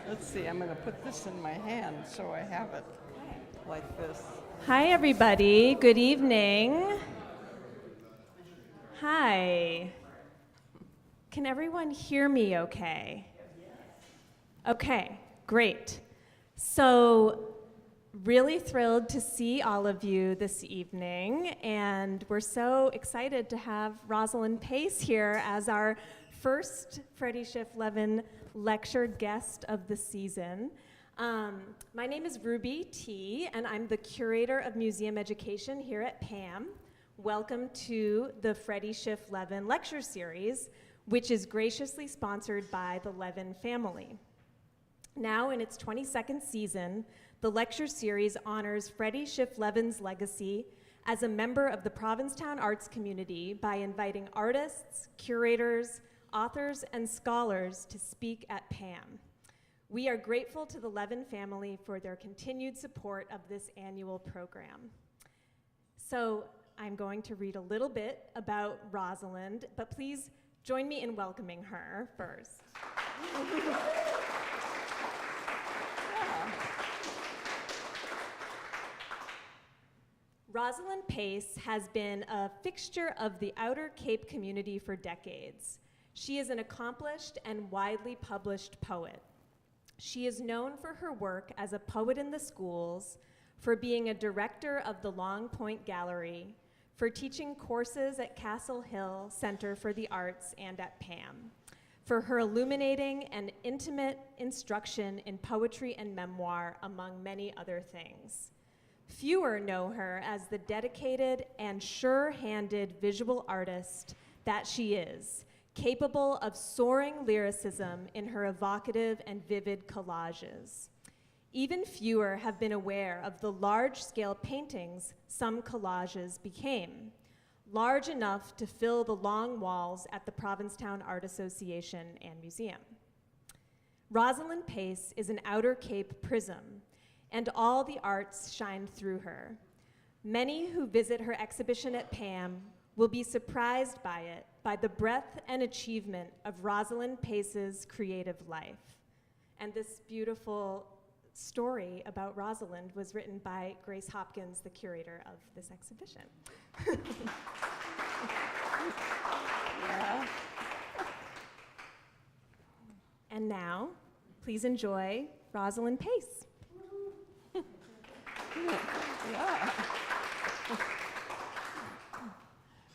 Let's see, I'm going to put this in my hand so I have it like this. Hi, everybody. Good evening. Hi. Can everyone hear me okay? Okay, great. So, really thrilled to see all of you this evening, and we're so excited to have Rosalind Pace here as our first Fredi, Schiff, Levin lecture guest of the season. My name is Ruby T, and I'm the curator of museum education here at PAAM. Welcome to the Fredi, Schiff, Levin lecture series, which is graciously sponsored by the Levin family. Now in its 22nd season, the lecture series honors Fredi, Schiff, Levin's legacy as a member of the Provincetown arts community by inviting artists, curators, authors, and scholars to speak at PAAM. We are grateful to the Levin family for their continued support of this annual program. So I'm going to read a little bit about Rosalind, but please join me in welcoming her first. Rosalind Pace has been a fixture of the Outer Cape community for decades. She is an accomplished and widely published poet. She is known for her work as a poet in the schools, for being a director of the Long Point Gallery, for teaching courses at Castle Hill Center for the Arts and at PAAM, for her illuminating and intimate instruction in poetry and memoir, among many other things. Fewer know her as the dedicated and sure-handed visual artist that she is, capable of soaring lyricism in her evocative and vivid collages. Even fewer have been aware of the large-scale paintings some collages became, large enough to fill the long walls at the Provincetown Art Association and Museum. Rosalind Pace is an Outer Cape prism, and all the arts shine through her. Many who visit her exhibition at PAAM will be surprised by it, by the breadth and achievement of Rosalind Pace's creative life. And this beautiful story about Rosalind was written by Grace Hopkins, the curator of this exhibition. Yeah. And now, please enjoy Rosalind Pace. Yeah.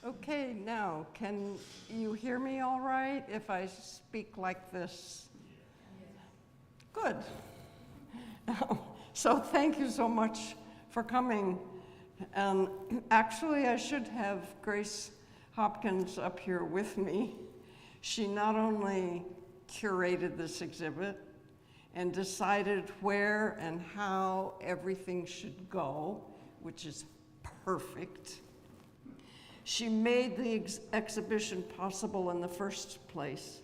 Okay, now, can you hear me all right if I speak like this? Good. So thank you so much for coming. Actually, I should have Grace Hopkins up here with me. She not only curated this exhibit and decided where and how everything should go, which is perfect. She made the exhibition possible in the first place.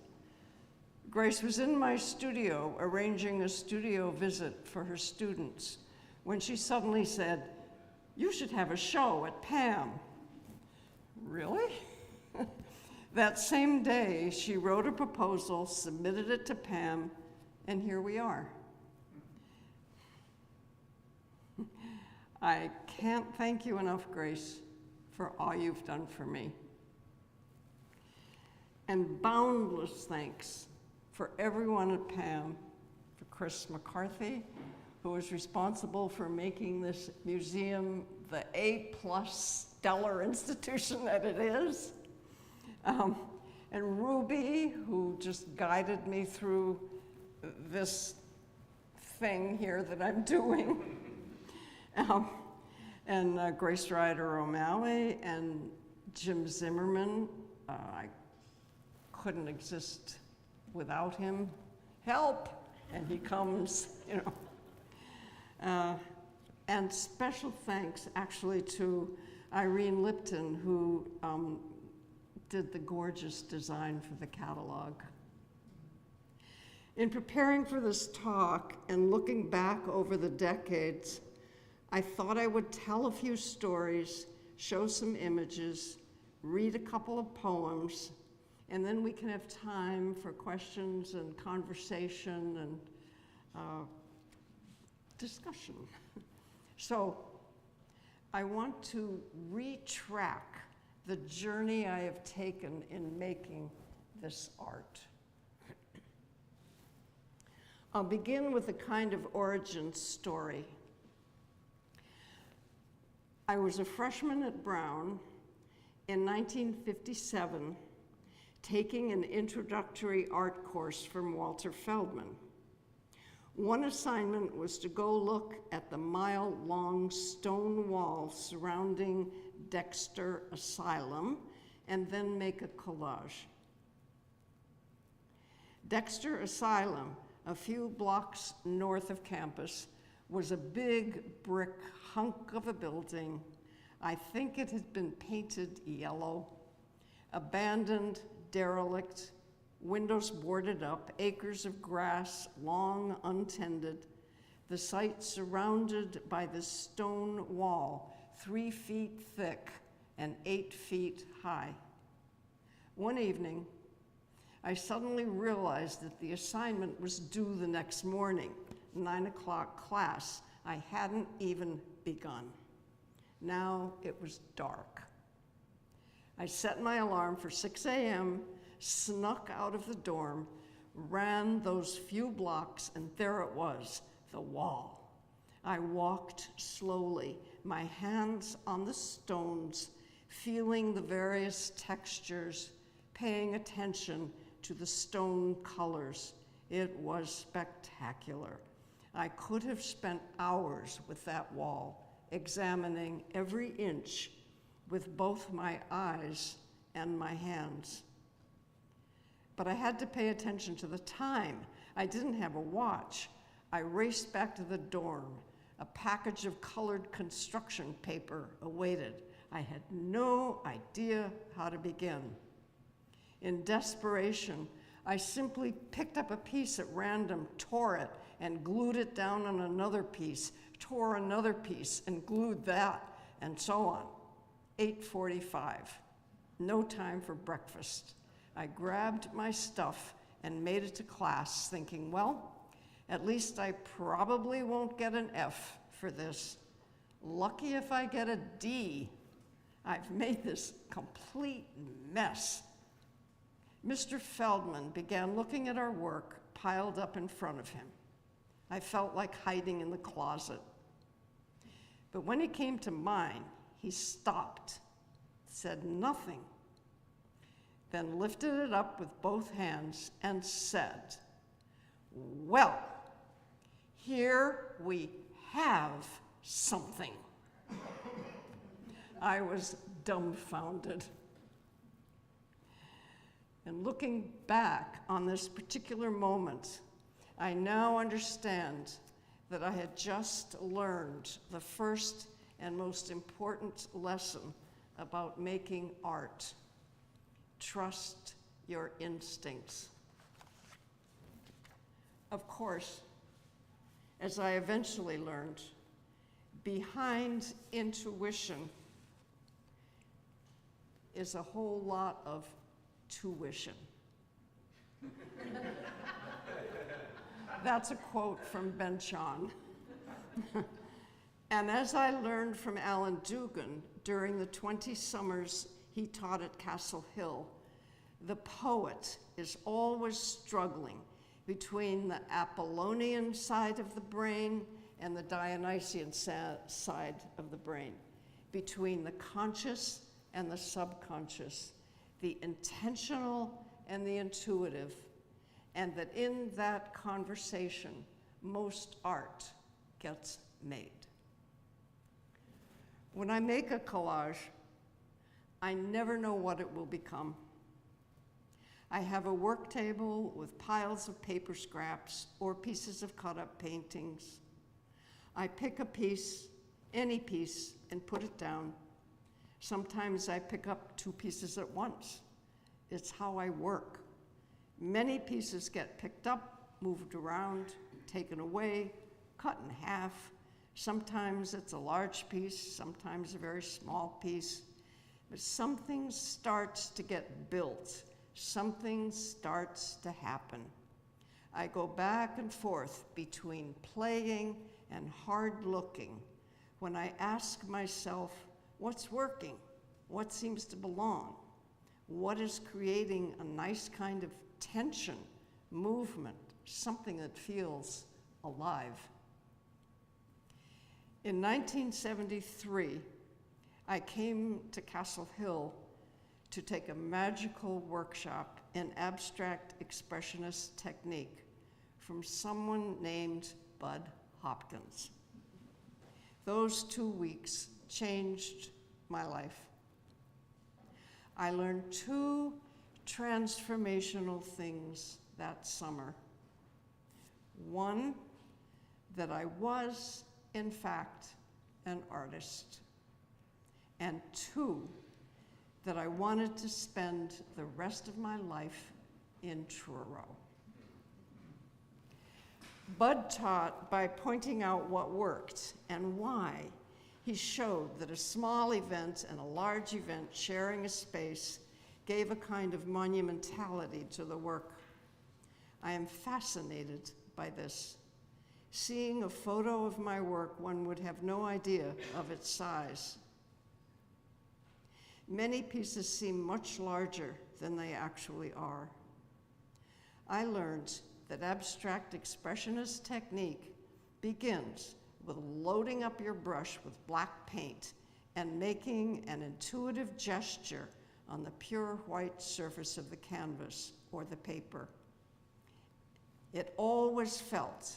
Grace was in my studio arranging a studio visit for her students when she suddenly said, "You should have a show at PAAM." Really? That same day, she wrote a proposal, submitted it to PAAM, and here we are. I can't thank you enough, Grace, for all you've done for me. And boundless thanks for everyone at PAAM, for Chris McCarthy, who was responsible for making this museum the A+ stellar institution that it is. And Ruby, who just guided me through this thing here that I'm doing. And Grace Ryder O'Malley and Jim Zimmerman. I couldn't exist without him. Help! And he comes, you know. And special thanks actually to Irene Lipton, who did the gorgeous design for the catalog. In preparing for this talk and looking back over the decades, I thought I would tell a few stories, show some images, read a couple of poems, and then we can have time for questions and conversation discussion. So I want to retrack the journey I have taken in making this art. I'll begin with a kind of origin story. I was a freshman at Brown in 1957, taking an introductory art course from Walter Feldman. One assignment was to go look at the mile-long stone wall surrounding Dexter Asylum and then make a collage. Dexter Asylum, a few blocks north of campus, was a big brick hunk of a building. I think it had been painted yellow, abandoned, derelict, windows boarded up, acres of grass, long untended, the site surrounded by this stone wall, 3 feet thick and 8 feet high. One evening, I suddenly realized that the assignment was due the next morning, 9 o'clock class. I hadn't even begun. Now it was dark. I set my alarm for 6 a.m., snuck out of the dorm, ran those few blocks, and there it was, the wall. I walked slowly, my hands on the stones, feeling the various textures, paying attention to the stone colors. It was spectacular. I could have spent hours with that wall, examining every inch with both my eyes and my hands. But I had to pay attention to the time. I didn't have a watch. I raced back to the dorm. A package of colored construction paper awaited. I had no idea how to begin. In desperation, I simply picked up a piece at random, tore it, and glued it down on another piece, tore another piece, and glued that, and so on. 8:45, no time for breakfast. I grabbed my stuff and made it to class, thinking, well, at least I probably won't get an F for this. Lucky if I get a D. I've made this complete mess. Mr. Feldman began looking at our work piled up in front of him. I felt like hiding in the closet. But when he came to mine, he stopped, said nothing, then lifted it up with both hands and said, well, here we have something. I was dumbfounded. And looking back on this particular moment, I now understand that I had just learned the first and most important lesson about making art. Trust your instincts. Of course, as I eventually learned, behind intuition is a whole lot of tuition. That's a quote from Ben Chon. And as I learned from Alan Dugan during the 20 summers he taught at Castle Hill, the poet is always struggling between the Apollonian side of the brain and the Dionysian side of the brain, between the conscious and the subconscious, the intentional and the intuitive, and that in that conversation, most art gets made. When I make a collage, I never know what it will become. I have a work table with piles of paper scraps or pieces of cut-up paintings. I pick a piece, any piece, and put it down. Sometimes I pick up 2 pieces at once. It's how I work. Many pieces get picked up, moved around, taken away, cut in half. Sometimes it's a large piece, sometimes a very small piece. But something starts to get built. Something starts to happen. I go back and forth between playing and hard looking when I ask myself, what's working? What seems to belong? What is creating a nice kind of tension, movement, something that feels alive? In 1973, I came to Castle Hill to take a magical workshop in abstract expressionist technique from someone named Bud Hopkins. Those 2 weeks changed my life. I learned 2 transformational things that summer. One, that I was, in fact, an artist. And 2, that I wanted to spend the rest of my life in Truro. Bud taught by pointing out what worked and why. He showed that a small event and a large event sharing a space gave a kind of monumentality to the work. I am fascinated by this. Seeing a photo of my work, one would have no idea of its size. Many pieces seem much larger than they actually are. I learned that abstract expressionist technique begins with loading up your brush with black paint and making an intuitive gesture on the pure white surface of the canvas or the paper. It always felt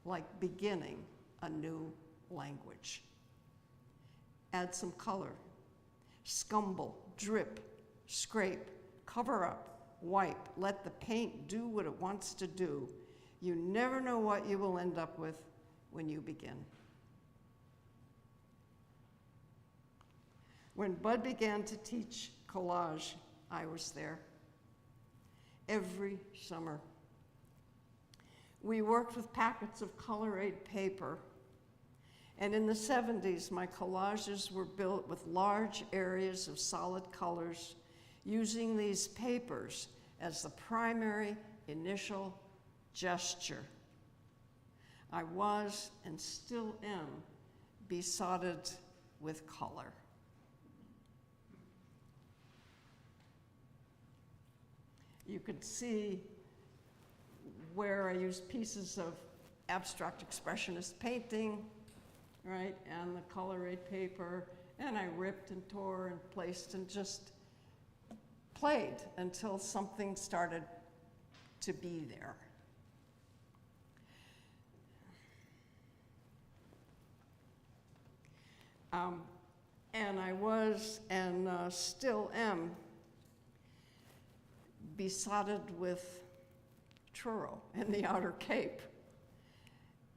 like beginning a new language. Add some color, scumble, drip, scrape, cover up, wipe, let the paint do what it wants to do. You never know what you will end up with when you begin. When Bud began to teach collage, I was there every summer. We worked with packets of color aid paper, and in the 70s, my collages were built with large areas of solid colors, using these papers as the primary initial gesture. I was, and still am, besotted with color. You could see where I used pieces of abstract expressionist painting, right, and the color aid paper, and I ripped and tore and placed and just played until something started to be there. And I was, and still am, besotted with Truro and the Outer Cape.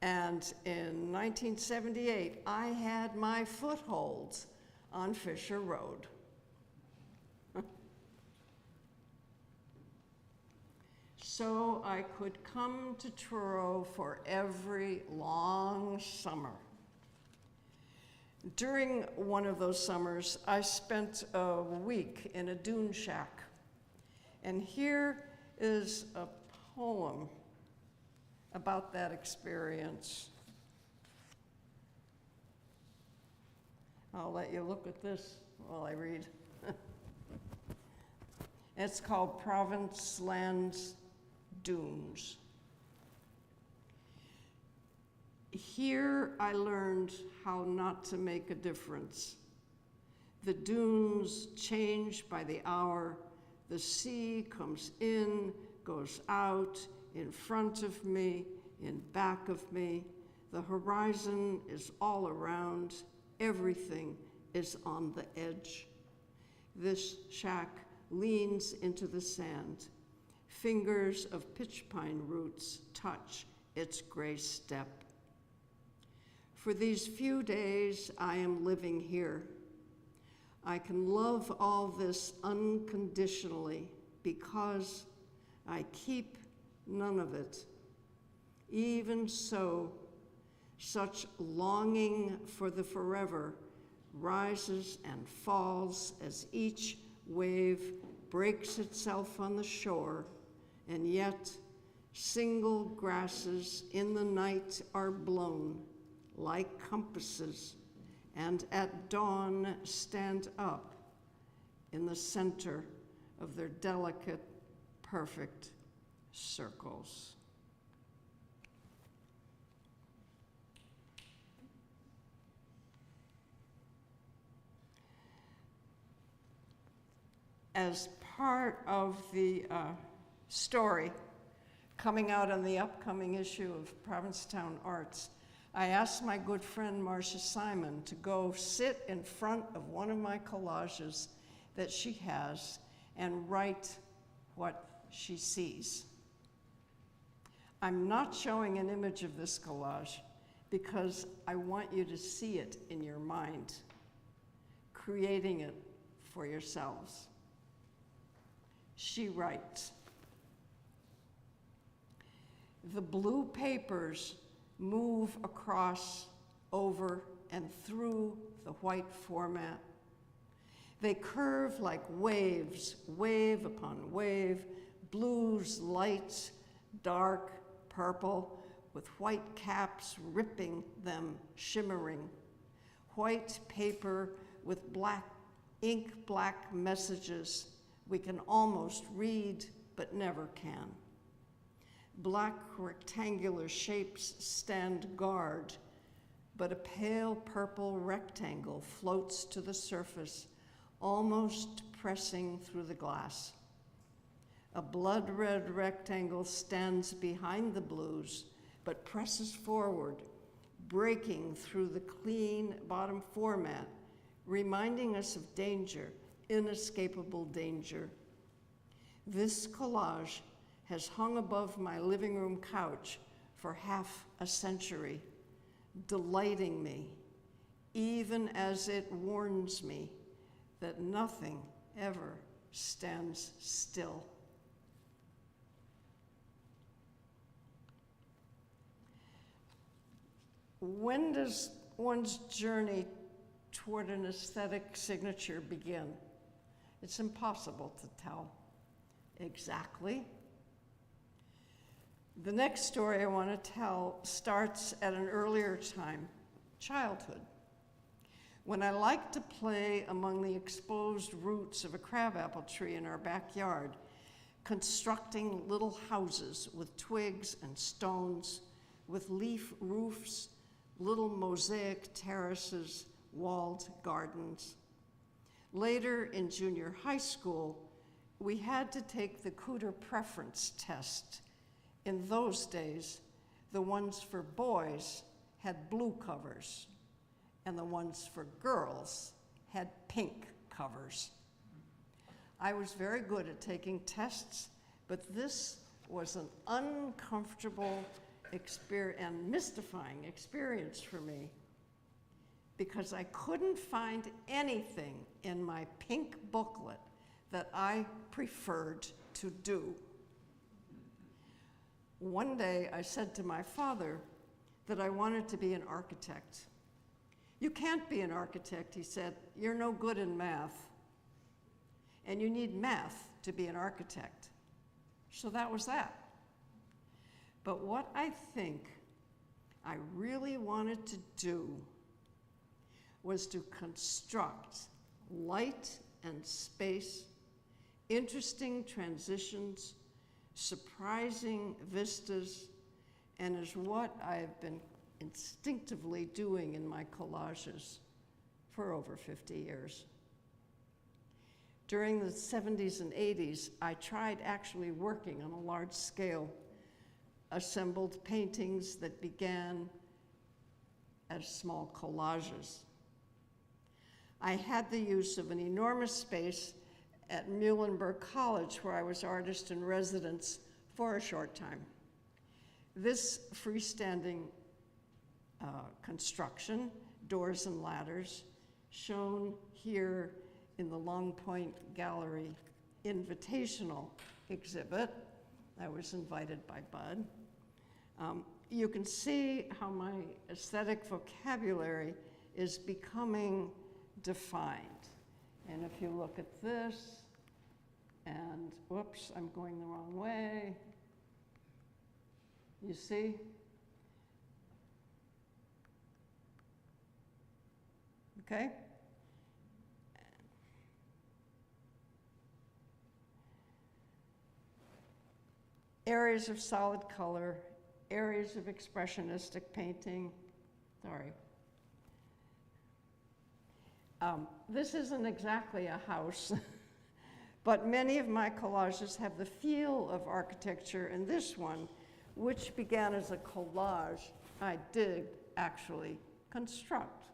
And in 1978, I had my footholds on Fisher Road. So I could come to Truro for every long summer. During one of those summers, I spent a week in a dune shack. And here is a poem about that experience. I'll let you look at this while I read. It's called Provinceland's Dunes. Here I learned how not to make a difference. The dunes change by the hour. The sea comes in, goes out, in front of me, in back of me. The horizon is all around. Everything is on the edge. This shack leans into the sand. Fingers of pitch pine roots touch its gray step. For these few days, I am living here. I can love all this unconditionally because I keep none of it. Even so, such longing for the forever rises and falls as each wave breaks itself on the shore, and yet Single grasses in the night are blown like compasses, and at dawn stand up in the center of their delicate, perfect circles. As part of the story coming out on the upcoming issue of Provincetown Arts, I asked my good friend Marcia Simon to go sit in front of one of my collages that she has and write what she sees. I'm not showing an image of this collage because I want you to see it in your mind, creating it for yourselves. She writes, "The blue papers move across, over, and through the white format. They curve like waves, wave upon wave, blues, lights, dark, purple, with white caps ripping them, shimmering. White paper with black, ink black messages we can almost read but never can. Black rectangular shapes stand guard, but a pale purple rectangle floats to the surface, almost pressing through the glass. A blood red rectangle stands behind the blues, but presses forward, breaking through the clean bottom format, reminding us of danger, inescapable danger. This collage has hung above my living room couch for half a century, delighting me, even as it warns me that nothing ever stands still." When does one's journey toward an aesthetic signature begin? It's impossible to tell exactly. The next story I want to tell starts at an earlier time, childhood, when I liked to play among the exposed roots of a crabapple tree in our backyard, constructing little houses with twigs and stones, with leaf roofs, little mosaic terraces, walled gardens. Later in junior high school, we had to take the Cooter preference test. In those days, the ones for boys had blue covers, and the ones for girls had pink covers. I was very good at taking tests, but this was an uncomfortable and mystifying experience for me, because I couldn't find anything in my pink booklet that I preferred to do. One day I said to my father that I wanted to be an architect. "You can't be an architect," he said. "You're no good in math. And you need math to be an architect." So that was that. But what I think I really wanted to do was to construct light and space, interesting transitions, surprising vistas, and is what I've been instinctively doing in my collages for over 50 years. During the 70s and 80s, I tried actually working on a large scale, assembled paintings that began as small collages. I had the use of an enormous space at Muhlenberg College, where I was artist in residence for a short time. This freestanding construction, doors and ladders, shown here in the Long Point Gallery invitational exhibit. I was invited by Bud. You can see how my aesthetic vocabulary is becoming defined. And if you look at this, and whoops, I'm going the wrong way. You see? Okay? Areas of solid color, areas of expressionistic painting. Sorry. This isn't exactly a house, but many of my collages have the feel of architecture, and this one, which began as a collage, I did actually construct.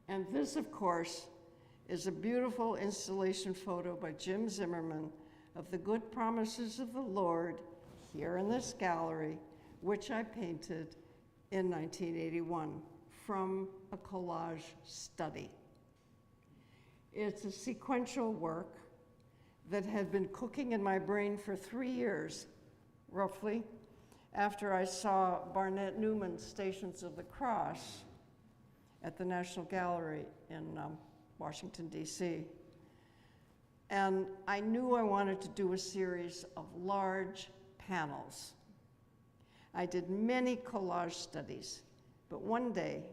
And this, of course, is a beautiful installation photo by Jim Zimmerman of the good promises of the Lord here in this gallery, which I painted in 1981 from a collage study. It's a sequential work that had been cooking in my brain for 3 years, roughly, after I saw Barnett Newman's Stations of the Cross at the National Gallery in Washington, D.C. And I knew I wanted to do a series of large panels. I did many collage studies, but one day,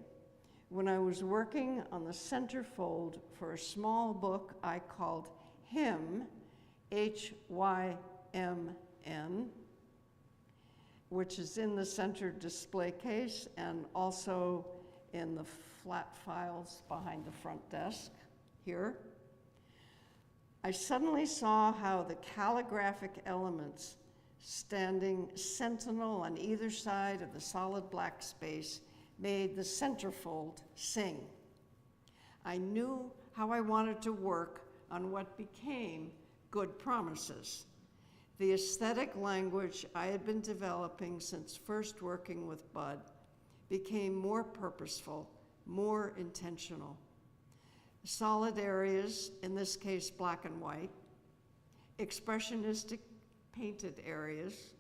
when I was working on the centerfold for a small book I called Hymn, H-Y-M-N, which is in the center display case and also in the flat files behind the front desk here, I suddenly saw how the calligraphic elements standing sentinel on either side of the solid black space made the centerfold sing. I knew how I wanted to work on what became Good Promises. The aesthetic language I had been developing since first working with Bud became more purposeful, more intentional. Solid areas, in this case black and white, expressionistic painted areas,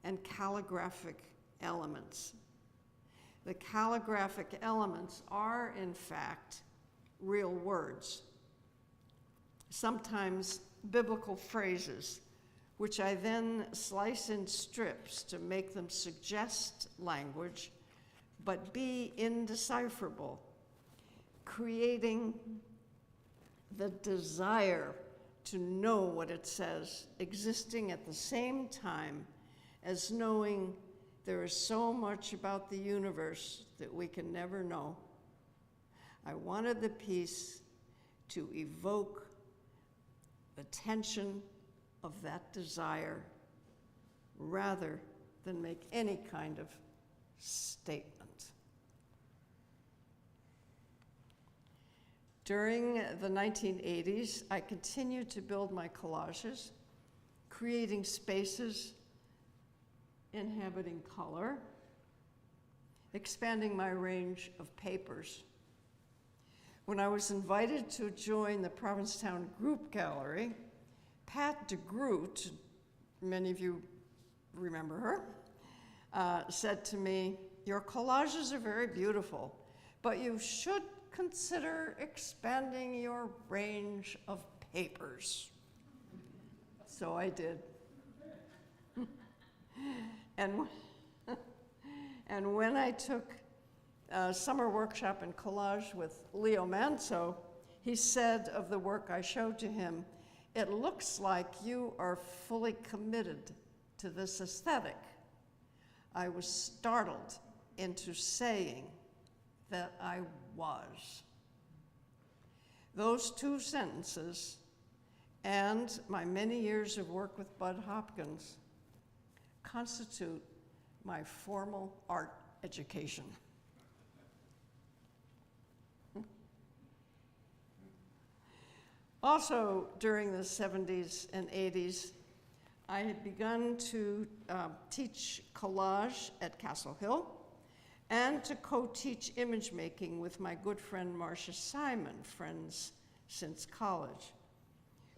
and calligraphic elements. The calligraphic elements are, in fact, real words, sometimes biblical phrases, which I then slice in strips to make them suggest language, but be indecipherable, creating the desire to know what it says, existing at the same time as knowing there is so much about the universe that we can never know. I wanted the piece to evoke the tension of that desire rather than make any kind of statement. During the 1980s, I continued to build my collages, creating spaces inhabiting color, expanding my range of papers. When I was invited to join the Provincetown Group Gallery, Pat DeGroot, many of you remember her, said to me, "Your collages are very beautiful, but you should consider expanding your range of papers." So I did. And when I took a summer workshop in collage with Leo Manso, he said of the work I showed to him, "It looks like you are fully committed to this aesthetic." I was startled into saying that I was. Those two sentences and my many years of work with Bud Hopkins constitute my formal art education. Also, during the 70s and 80s, I had begun to teach collage at Castle Hill and to co-teach image making with my good friend Marcia Simon, friends since college.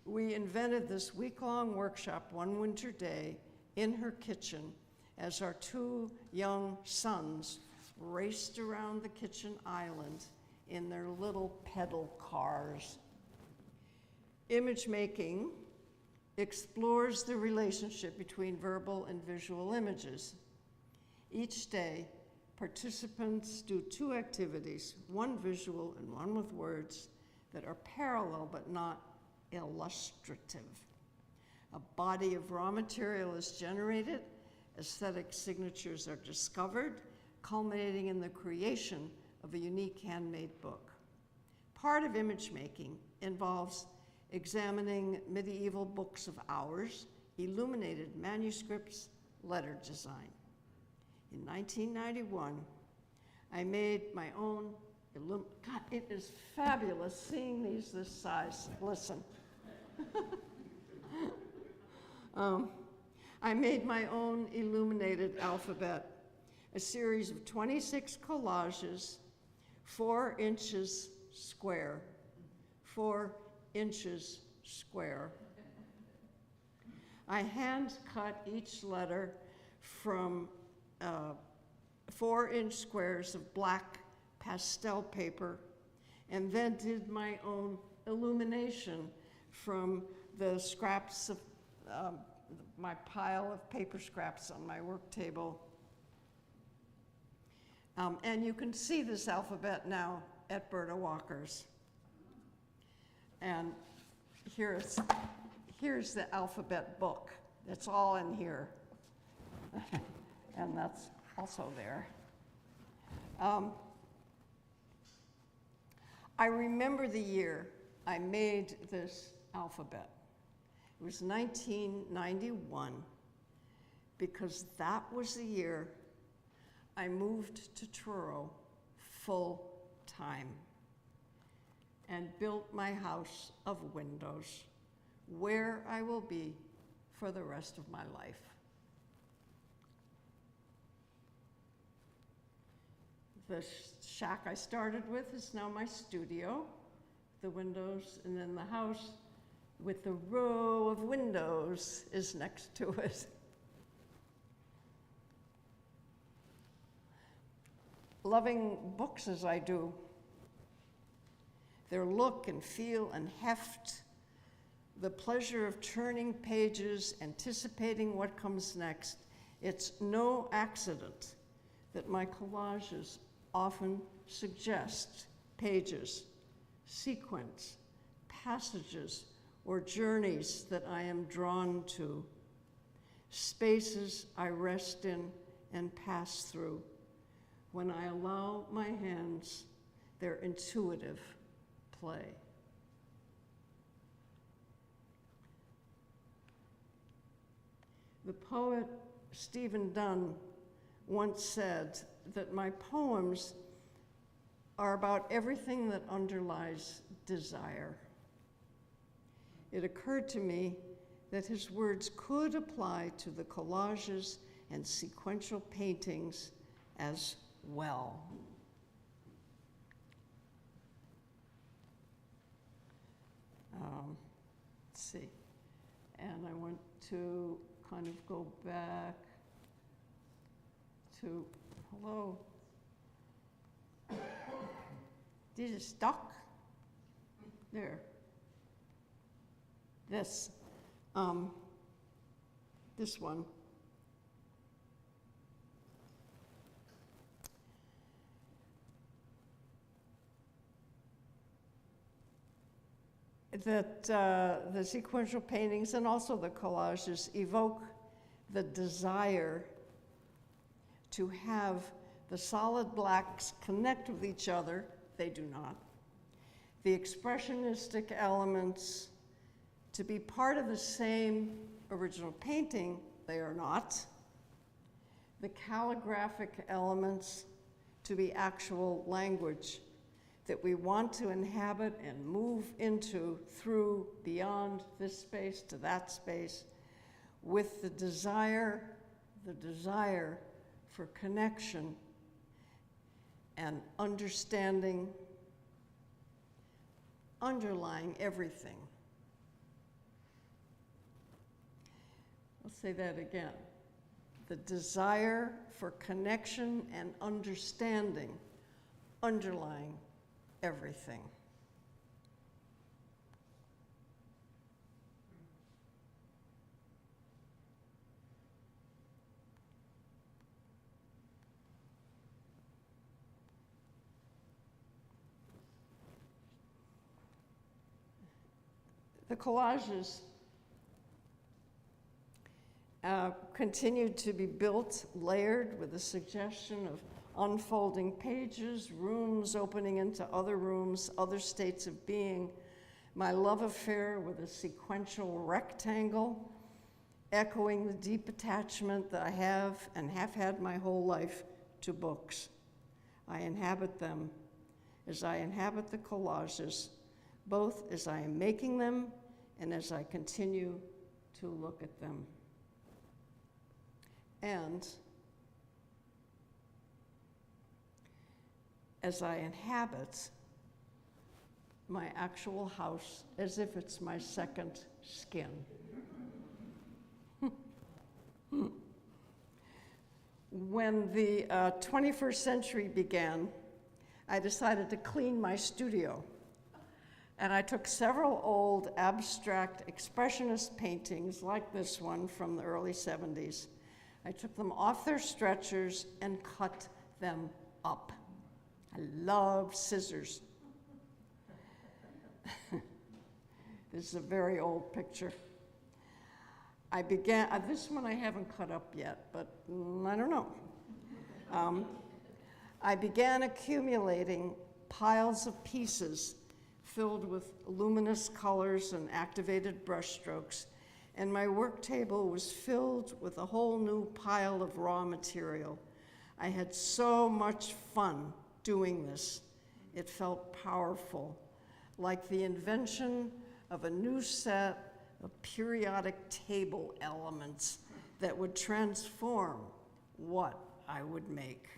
We invented this week-long workshop one winter day in her kitchen as our two young sons raced around the kitchen island in their little pedal cars. Image making explores the relationship between verbal and visual images. Each day, participants do 2 activities, one visual and one with words, that are parallel but not illustrative. A body of raw material is generated, aesthetic signatures are discovered, culminating in the creation of a unique handmade book. Part of image making involves examining medieval books of hours, illuminated manuscripts, letter design. In 1991, I made my own, God, it is fabulous seeing these this size. Listen. I made my own illuminated alphabet, a series of 26 collages, 4 inches square, 4 inches square. I hand cut each letter from 4-inch squares of black pastel paper, and then did my own illumination from the scraps of my pile of paper scraps on my work table. And you can see this alphabet now at Berta Walker's. And here's the alphabet book. It's all in here. And that's also there. I remember the year I made this alphabet. It was 1991, because that was the year I moved to Truro full time and built my house of windows, where I will be for the rest of my life. The shack I started with is now my studio, the windows, and then the house with the row of windows is next to it. Loving books as I do, their look and feel and heft, the pleasure of turning pages, anticipating what comes next, it's no accident that my collages often suggest pages, sequence, passages, or journeys that I am drawn to, spaces I rest in and pass through when I allow my hands their intuitive play. The poet Stephen Dunn once said that my poems are about everything that underlies desire. It occurred to me that his words could apply to the collages and sequential paintings as well. Let's see. And I want to kind of go back to, hello. This is stuck. There. This one. That the sequential paintings and also the collages evoke the desire to have the solid blacks connect with each other. They do not. The expressionistic elements to be part of the same original painting. They are not. The calligraphic elements to be actual language that we want to inhabit and move into through beyond this space to that space, with the desire for connection and understanding underlying everything. I'll say that again. The desire for connection and understanding underlying everything. The collages continued to be built, layered with a suggestion of unfolding pages, rooms opening into other rooms, other states of being. My love affair with a sequential rectangle, echoing the deep attachment that I have and have had my whole life to books. I inhabit them as I inhabit the collages, both as I am making them and as I continue to look at them. And as I inhabit my actual house as if it's my second skin. When the 21st century began, I decided to clean my studio. And I took several old abstract expressionist paintings like this one from the early 70s. I took them off their stretchers and cut them up. I love scissors. This is a very old picture. I began, this one I haven't cut up yet, but I don't know. I began accumulating piles of pieces filled with luminous colors and activated brushstrokes, and my work table was filled with a whole new pile of raw material. I had so much fun doing this. It felt powerful, like the invention of a new set of periodic table elements that would transform what I would make.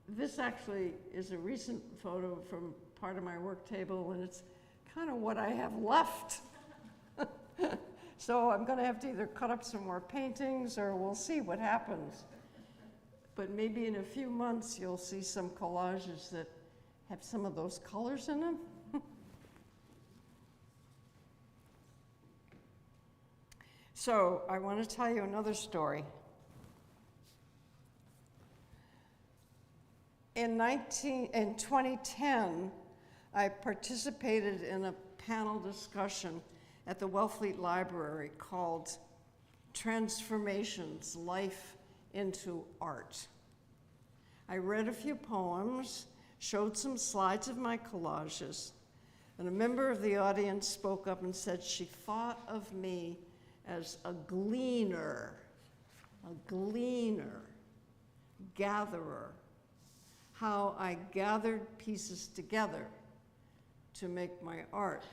This actually is a recent photo from part of my work table, and it's kind of what I have left. So I'm going to have to either cut up some more paintings, or we'll see what happens. But maybe in a few months you'll see some collages that have some of those colors in them. So I want to tell you another story. In 2010, I participated in a panel discussion at the Wellfleet Library called Transformations, Life into Art. I read a few poems, showed some slides of my collages, and a member of the audience spoke up and said she thought of me as a gleaner, gatherer, how I gathered pieces together to make my art.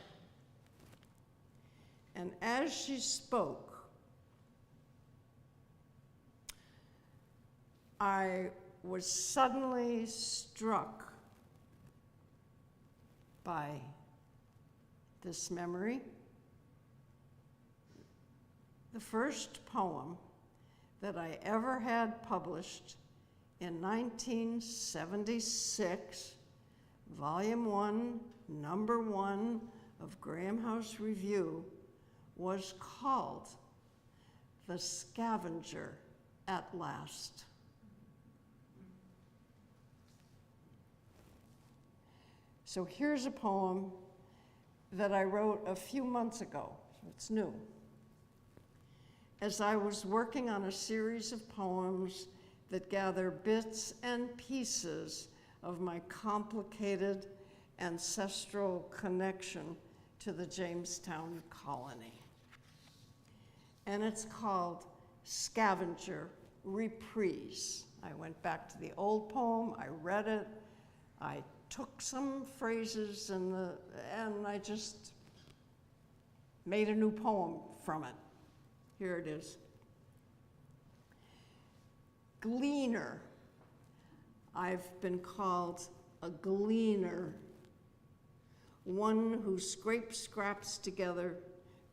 And as she spoke, I was suddenly struck by this memory. The first poem that I ever had published in 1976, Volume 1, Number 1 of Graham House Review, was called The Scavenger at Last. So here's a poem that I wrote a few months ago, so it's new. As I was working on a series of poems that gather bits and pieces of my complicated ancestral connection to the Jamestown colony. And it's called Scavenger, Reprise. I went back to the old poem, I read it, I took some phrases and I just made a new poem from it. Here it is. Gleaner. I've been called a gleaner, one who scrapes scraps together,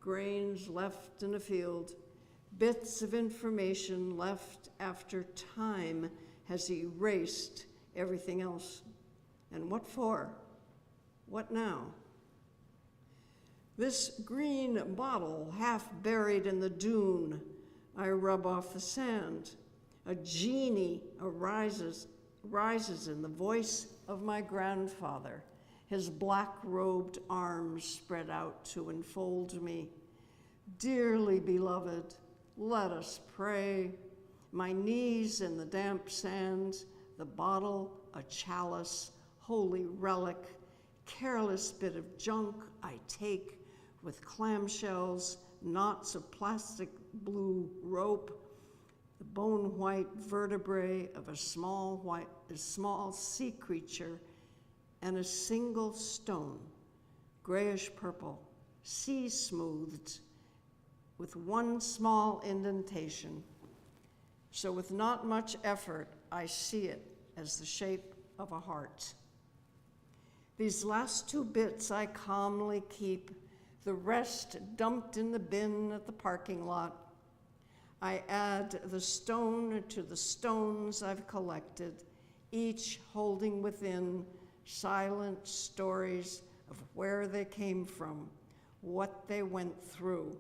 grains left in a field, bits of information left after time has erased everything else. And what for? What now? This green bottle, half buried in the dune, I rub off the sand, A genie rises in the voice of my grandfather, his black-robed arms spread out to enfold me. Dearly beloved, let us pray. My knees in the damp sands, the bottle, a chalice, holy relic, careless bit of junk I take with clamshells, knots of plastic blue rope, the bone-white vertebrae of a small sea creature, and a single stone, grayish-purple, sea-smoothed, with one small indentation. So with not much effort, I see it as the shape of a heart. These last two bits I calmly keep, the rest dumped in the bin at the parking lot. I add the stone to the stones I've collected, each holding within silent stories of where they came from, what they went through,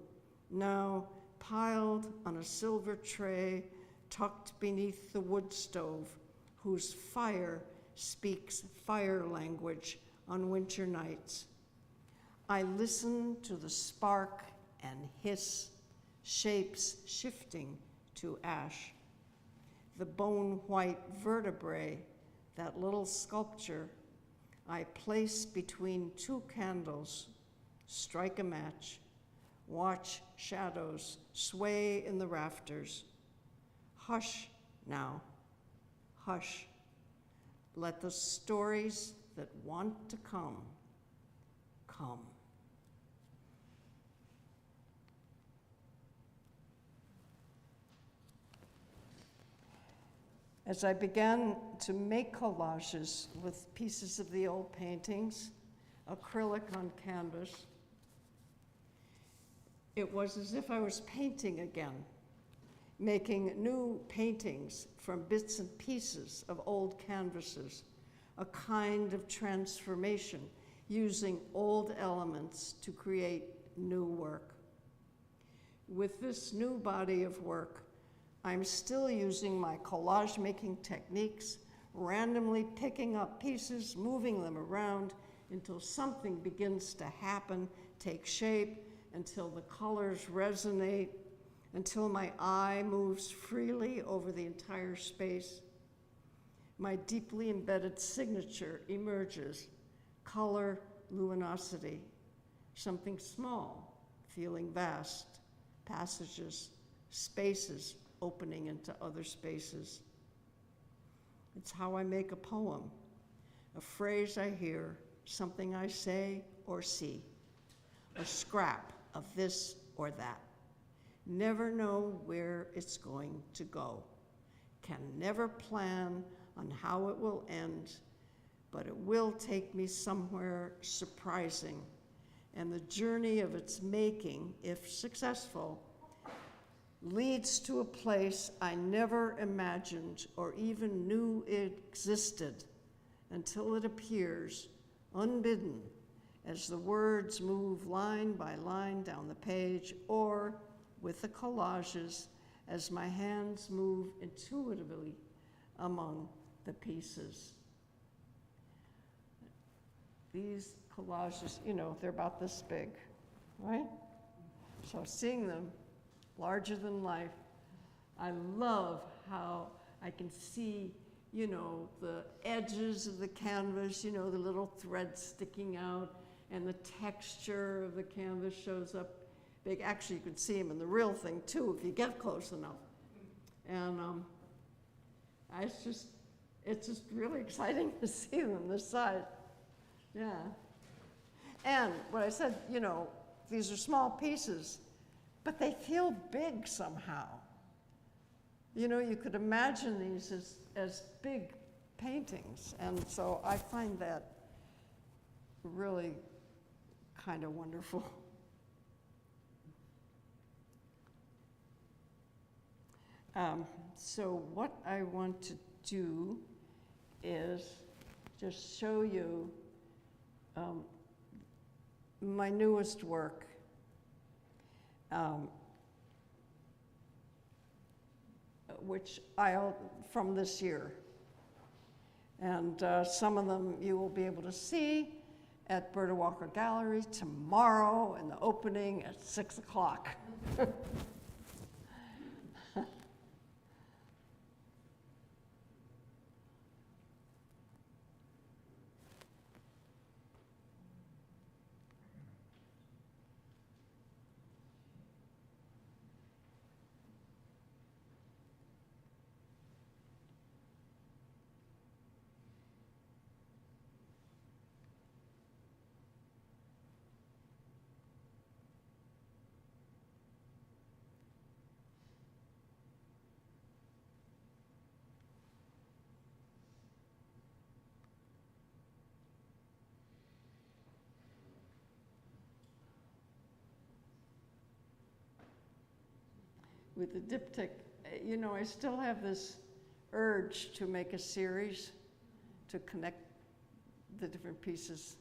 now piled on a silver tray tucked beneath the wood stove, whose fire speaks fire language on winter nights. I listen to the spark and hiss, shapes shifting to ash. The bone-white vertebrae, that little sculpture, I place between two candles, strike a match, watch shadows sway in the rafters. Hush now, hush. Let the stories that want to come, come. As I began to make collages with pieces of the old paintings, acrylic on canvas, it was as if I was painting again, making new paintings from bits and pieces of old canvases, a kind of transformation, using old elements to create new work. With this new body of work, I'm still using my collage making techniques, randomly picking up pieces, moving them around until something begins to happen, take shape, until the colors resonate, until my eye moves freely over the entire space. My deeply embedded signature emerges, color, luminosity, something small, feeling vast, passages, spaces opening into other spaces. It's how I make a poem, a phrase I hear, something I say or see, a scrap of this or that. Never know where it's going to go. Can never plan on how it will end, but it will take me somewhere surprising. And the journey of its making, if successful, leads to a place I never imagined or even knew it existed until it appears unbidden as the words move line by line down the page, or with the collages as my hands move intuitively among the pieces. These collages, you know, they're about this big, right? So seeing them larger than life, I love how I can see, you know, the edges of the canvas, you know, the little threads sticking out, and the texture of the canvas shows up big. Actually, you could see them in the real thing too if you get close enough. And it's just really exciting to see them this size. Yeah. And what I said, you know, these are small pieces, but they feel big somehow. You know, you could imagine these as big paintings. And so I find that really kind of wonderful. So what I want to do is just show you my newest work. which from this year. And some of them you will be able to see at Berta Walker Gallery tomorrow in the opening at 6 o'clock. With the diptych, you know, I still have this urge to make a series to connect the different pieces.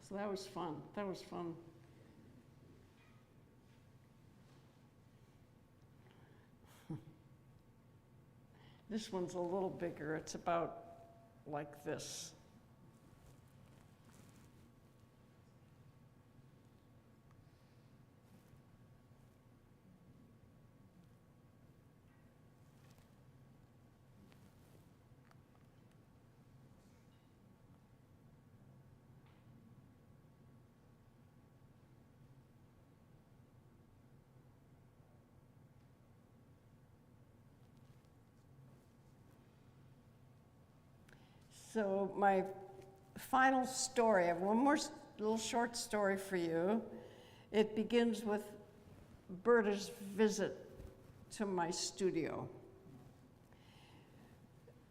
So that was fun. That was fun. This one's a little bigger. It's about like this. So my final story, I have one more little short story for you. It begins with Berta's visit to my studio.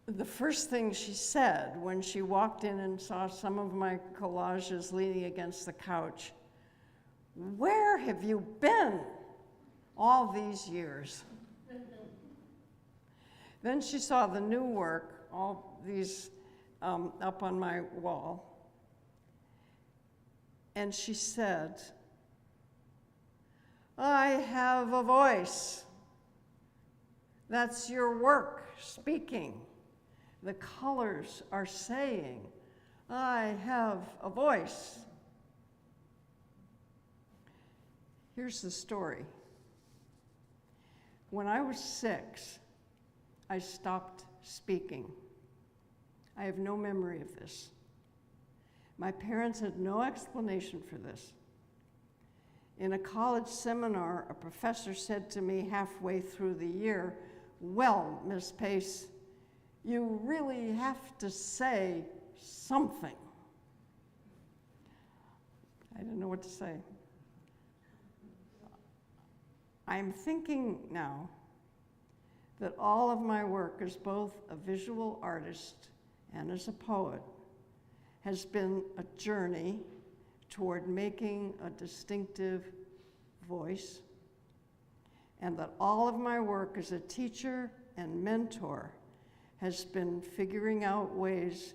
The first thing she said when she walked in and saw some of my collages leaning against the couch, "Where have you been all these years?" Then she saw the new work, all these up on my wall, and she said, "I have a voice. That's your work speaking. The colors are saying, I have a voice." Here's the story. When I was 6, I stopped speaking. I have no memory of this. My parents had no explanation for this. In a college seminar, a professor said to me halfway through the year, "Well, Miss Pace, you really have to say something." I didn't know what to say. I'm thinking now that all of my work as both a visual artist and as a poet has been a journey toward making a distinctive voice, and that all of my work as a teacher and mentor has been figuring out ways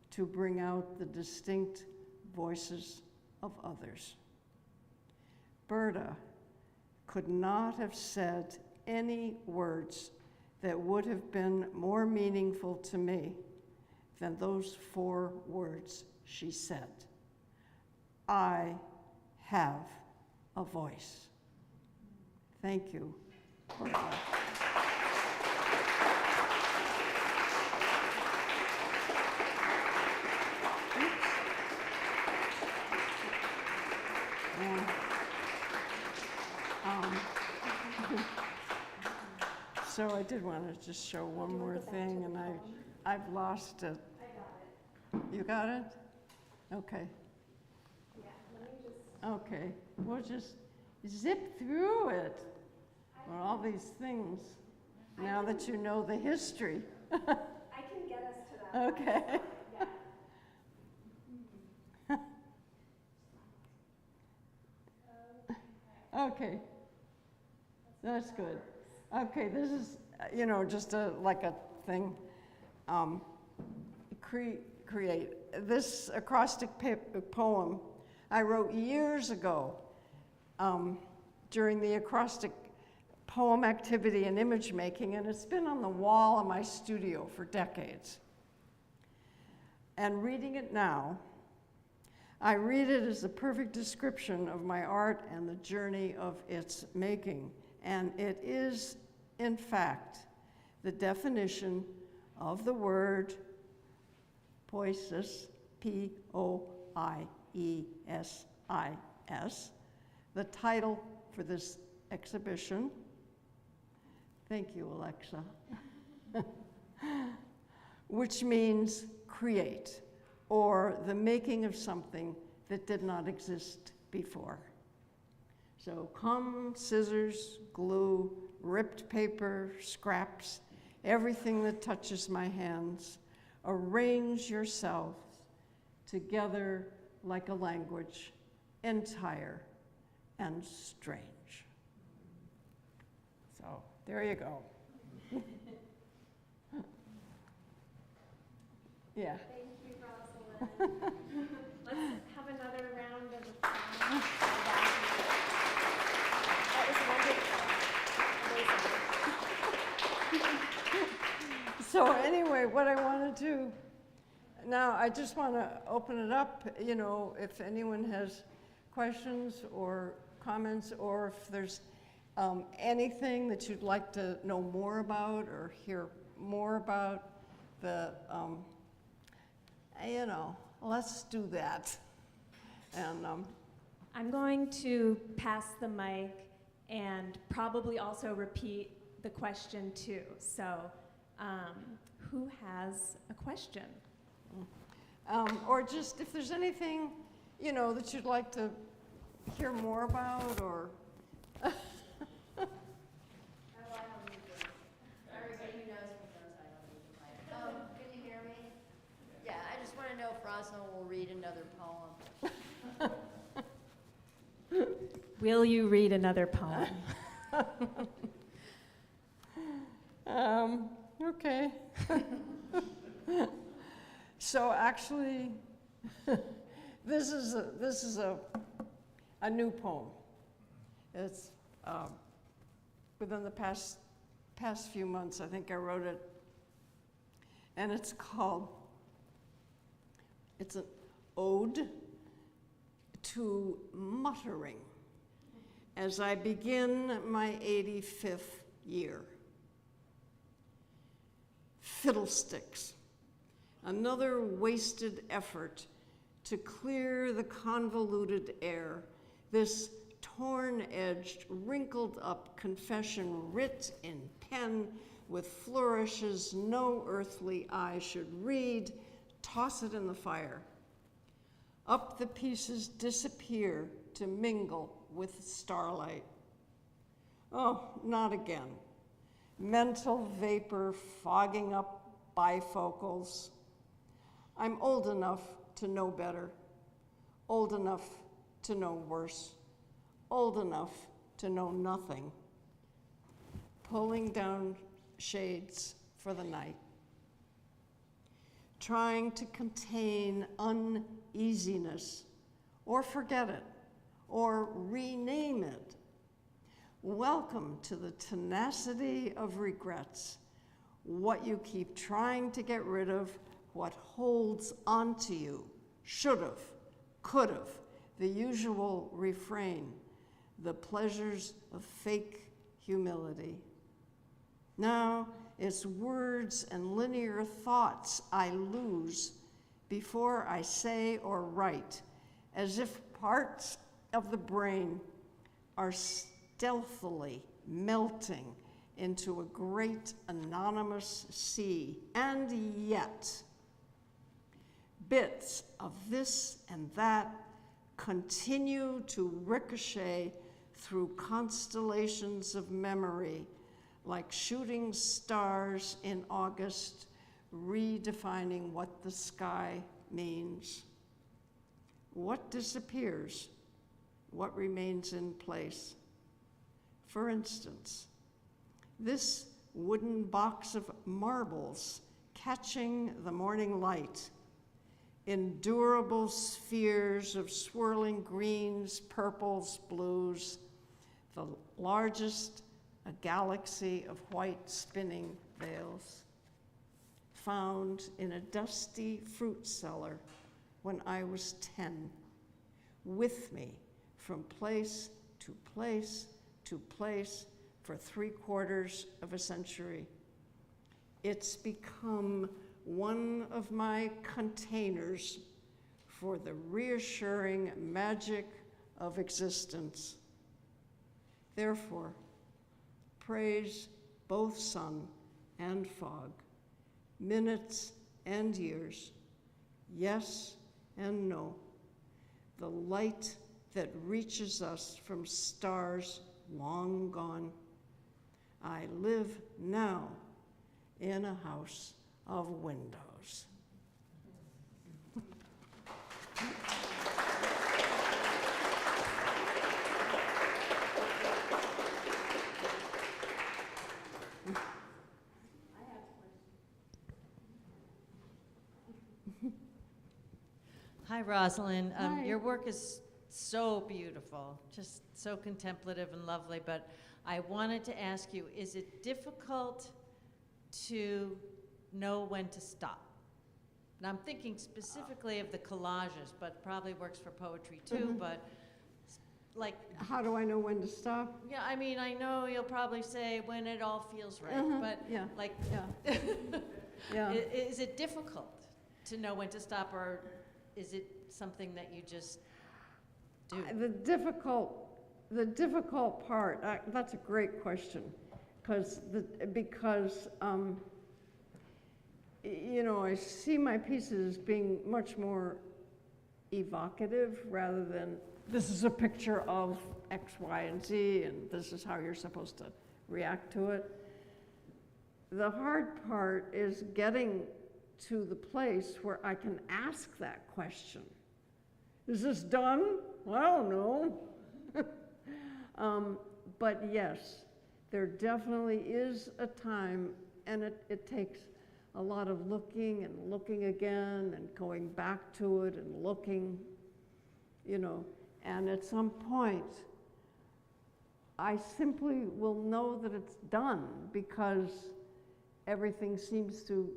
to bring out the distinct voices of others. Berta could not have said any words that would have been more meaningful to me than those 4 words she said. I have a voice. Thank you. So I did want to just show one more thing, and I've lost it. I got it. You got it? Okay. Yeah, let me just. Okay. We'll just zip through it. Well, all these things, now that you know the history. I can get us to that. Okay. Yeah. Okay. That's good. Okay, this is, just like a thing. Create. This acrostic poem I wrote years ago during the acrostic poem activity and image making, and it's been on the wall of my studio for decades. And reading it now, I read it as the perfect description of my art and the journey of its making. And it is, in fact, the definition of the word Poiesis, P-O-I-E-S-I-S, the title for this exhibition. Thank you, Alexa. Which means create, or the making of something that did not exist before. So come, scissors, glue, ripped paper, scraps, everything that touches my hands, arrange yourself together like a language, entire and strange. So there you go. Yeah. Thank you, Rosalind. Let's have another round of applause. That was wonderful. So anyway, what I want to do now, I just want to open it up, you know, if anyone has questions or comments, or if there's anything that you'd like to know more about or hear more about, the, you know, let's do that. And I'm going to pass the mic and probably also repeat the question too. So who has a question? Or just if there's anything, you know, that you'd like to hear more about, or Everybody who knows me knows I don't need to fight. Can you hear me? Yeah, I just want to know if Rosalind will read another poem. Will you read another poem? Okay. So actually, this is a new poem. It's within the past few months, I think I wrote it, and it's an ode to muttering as I begin my 85th year. Fiddlesticks, another wasted effort to clear the convoluted air, this torn-edged, wrinkled-up confession writ in pen with flourishes no earthly eye should read, toss it in the fire. Up the pieces disappear to mingle with starlight. Oh, not again. Mental vapor fogging up bifocals. I'm old enough to know better, old enough to know worse, old enough to know nothing. Pulling down shades for the night. Trying to contain uneasiness, or forget it, or rename it. Welcome to the tenacity of regrets, what you keep trying to get rid of, what holds onto you, should've, could've, the usual refrain, the pleasures of fake humility. Now it's words and linear thoughts I lose before I say or write, as if parts of the brain are stealthily melting into a great anonymous sea. And yet, bits of this and that continue to ricochet through constellations of memory, like shooting stars in August, redefining what the sky means. What disappears? What remains in place? For instance, this wooden box of marbles catching the morning light, endurable spheres of swirling greens, purples, blues, the largest a galaxy of white spinning veils, found in a dusty fruit cellar when I was 10, with me from place to place to place for 3/4 of a century. It's become one of my containers for the reassuring magic of existence. Therefore, praise both sun and fog, minutes and years, yes and no, the light that reaches us from stars long gone. I live now in a house of windows. Hi, Rosalind. Hi. Your work is so beautiful, just so contemplative and lovely, but I wanted to ask you, is it difficult to know when to stop? And I'm thinking specifically of the collages, but probably works for poetry too, but like, How do I know when to stop? yeah, I mean, I know you'll probably say when it all feels right, but Yeah, like, yeah, yeah. is it difficult to know when to stop, or is it something that you just do? The difficult part, that's a great question, because you know, I see my pieces as being much more evocative rather than this is a picture of X, Y, and Z, and this is how you're supposed to react to it. The hard part is getting to the place where I can ask that question. Is this done? I don't know. But yes, there definitely is a time, and it takes a lot of looking and looking again and going back to it and looking, you know, and at some point, I simply will know that it's done because everything seems to,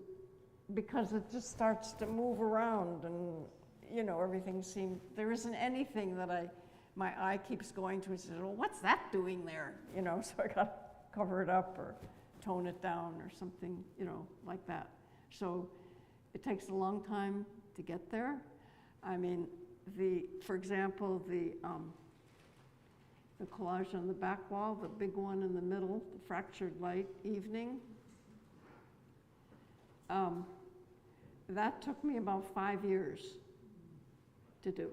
because it just starts to move around and, you know, everything seems, there isn't anything that my eye keeps going to and says, well, what's that doing there? You know, so I got to cover it up or tone it down or something, you know, like that. So it takes a long time to get there. I mean, for example, the collage on the back wall, the big one in the middle, the fractured light evening, that took me about 5 years to do.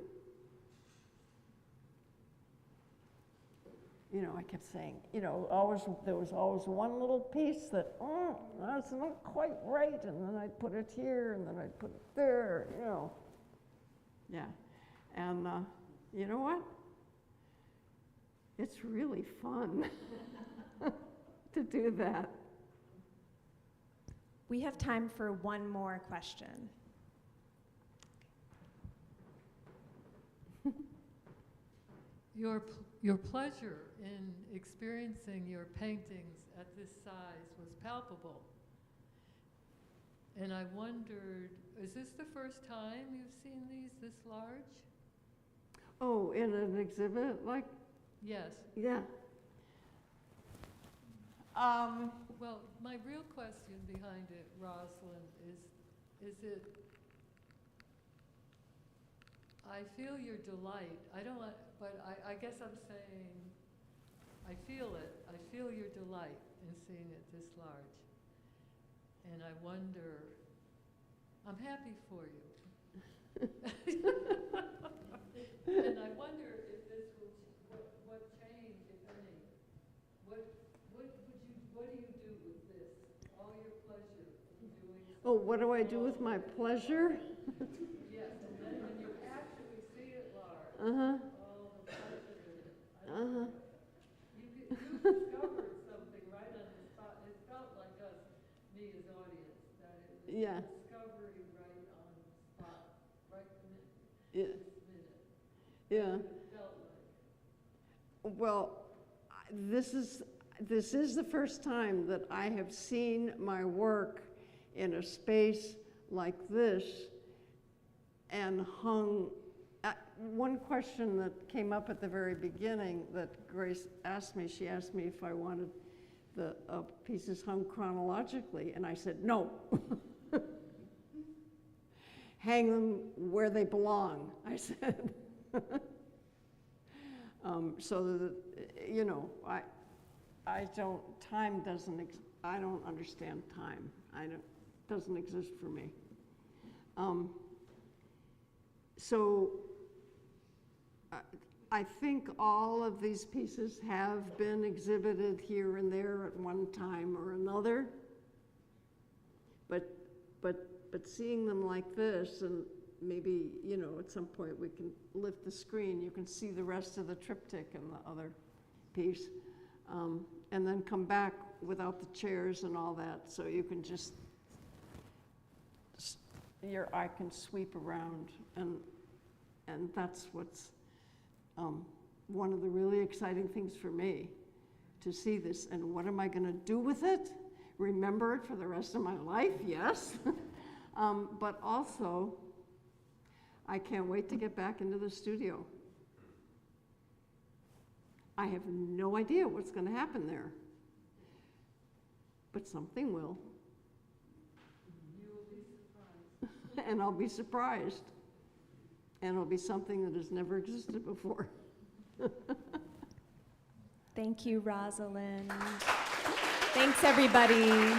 You know, I kept saying, you know, there was always one little piece that, that's not quite right, and then I'd put it here, and then I'd put it there, you know. Yeah, and you know what? It's really fun to do that. We have time for one more question. Your pleasure in experiencing your paintings at this size was palpable. And I wondered, is this the first time you've seen these this large? Oh, in an exhibit, like? Yes. Yeah. Well, my real question behind it, Rosalind, is it, I feel your delight. I don't, but I guess I'm saying, I feel it. I feel your delight in seeing it this large. And I wonder, I'm happy for you. And I wonder if this will, what change, if any, what do you do with this? All your pleasure in doing something. Oh, what do I do with my pleasure? Yes, and then when you actually see it large, Uh-huh. all the pleasure in it. Uh-huh. You discovered something right on the spot. It felt like us, me as audience, that it was Yeah. a discovery right on the spot, right minute. Yeah. This minute. Yeah. It felt like. Well, this is, this is the first time that I have seen my work in a space like this and hung. One question that came up at the very beginning that Grace asked me, she asked me if I wanted the pieces hung chronologically, and I said no. Hang them where they belong, I said. So that, you know, I don't understand time. Doesn't exist for me. So I think all of these pieces have been exhibited here and there at one time or another. But seeing them like this, and maybe, you know, at some point we can lift the screen, you can see the rest of the triptych and the other piece, and then come back without the chairs and all that, so you can just, your eye can sweep around, and that's what's one of the really exciting things for me, to see this. And what am I going to do with it? Remember it for the rest of my life? Yes. But also, I can't wait to get back into the studio. I have no idea what's going to happen there, but something will. You will be surprised. And I'll be surprised. And it'll be something that has never existed before. Thank you, Rosalind. Thanks, everybody.